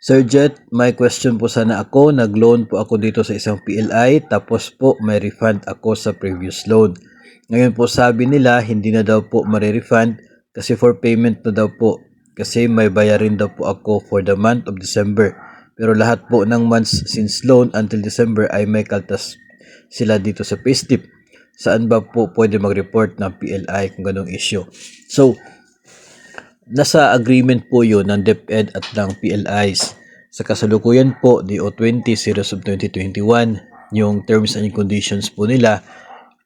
Sir Jet, may question po sana ako. Nag-loan po ako dito sa isang PLI tapos po may refund ako sa previous loan. Ngayon po sabi nila hindi na daw po marirefund kasi for payment na daw po. Kasi may bayarin daw po ako for the month of December. Pero lahat po ng months since loan until December ay may kaltas sila dito sa payslip. Saan ba po pwede mag-report ng PLI kung ganong issue? So, nasa agreement po yun ng DepEd at ng PLIs. Sa kasalukuyan po, DO20 Series of 2021, yung terms and conditions po nila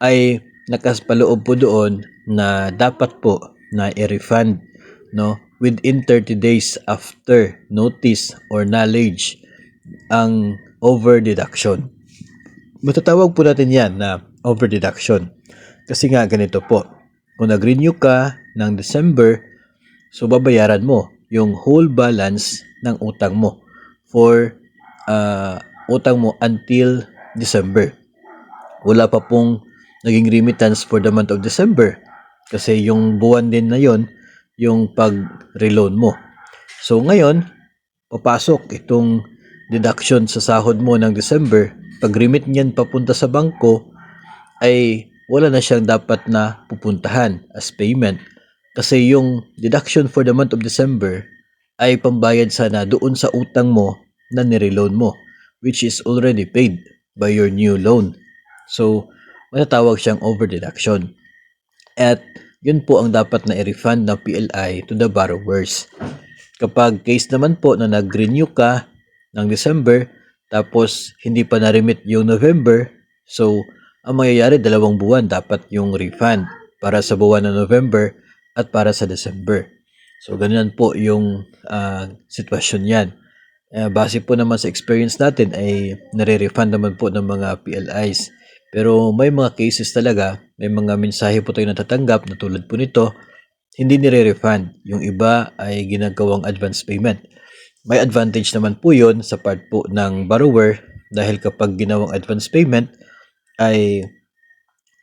ay nakaspaloob po doon na dapat po na i-refund within 30 days after notice or knowledge ang over deduction. Matatawag po natin yan na over deduction. Kasi nga ganito po, kung nag-renew ka ng December, so babayaran mo yung whole balance ng utang mo for utang mo until December. Wala pa pong naging remittance for the month of December kasi yung buwan din na yon yung pag-reloan mo. So ngayon, papasok itong deduction sa sahod mo ng December. Pag remit niyan papunta sa bangko, ay wala na siyang dapat na pupuntahan as payment. Kasi yung deduction for the month of December ay pambayad sana doon sa utang mo na nireloan mo, which is already paid by your new loan. So, matatawag siyang over deduction. At yun po ang dapat na i-refund ng PLI to the borrowers. Kapag case naman po na nag-renew ka ng December, tapos hindi pa na-remit yung November, so ang mangyayari 2 buwan dapat yung refund para sa buwan ng November at para sa December. So ganyan po yung sitwasyon yan. Base po naman sa experience natin ay nare-refund naman po ng mga PLIs. Pero may mga cases talaga, may mga mensahe po tayo natatanggap na tulad po nito, hindi nire-refund. Yung iba ay ginagawang advance payment. May advantage naman po yun sa part po ng borrower dahil kapag ginawang advance payment ay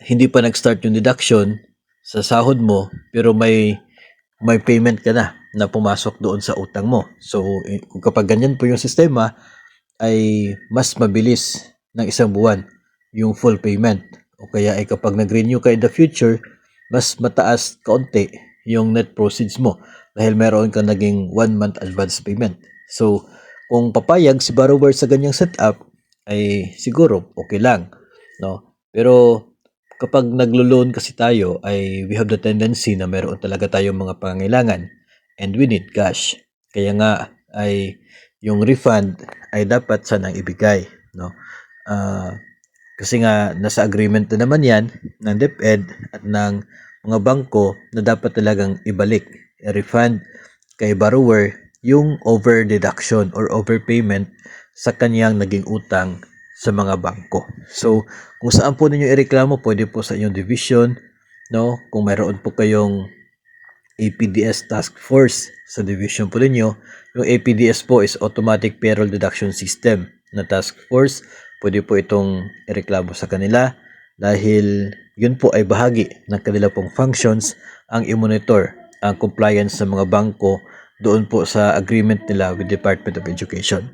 hindi pa nag-start yung deduction sa sahod mo pero may payment ka na pumasok doon sa utang mo. So, kung kapag ganyan po yung sistema, ay mas mabilis ng 1 buwan yung full payment. O kaya ay kapag nag-renew ka in the future, mas mataas kaunti yung net proceeds mo dahil meron kang naging 1 month advance payment. So, kung papayag si borrower sa ganyang setup, ay siguro okay lang. No? Pero kapag naglo-loan kasi tayo ay we have the tendency na meron talaga tayong mga pangangailangan and we need cash. Kaya nga ay yung refund ay dapat sanang ibigay, no? Kasi nga nasa agreement na naman yan ng DepEd at ng mga bangko na dapat talagang ibalik, refund kay borrower yung over deduction or overpayment sa kanyang naging utang sa mga bangko. So, kung saan po ninyo ireklamo, pwede po sa inyong division, no? Kung mayroon po kayong APDS task force sa division po ninyo, yung APDS po is Automatic Payroll Deduction System na task force. Pwede po itong ireklamo sa kanila dahil yun po ay bahagi ng kanila pong functions ang i-monitor ang compliance sa mga bangko doon po sa agreement nila with Department of Education.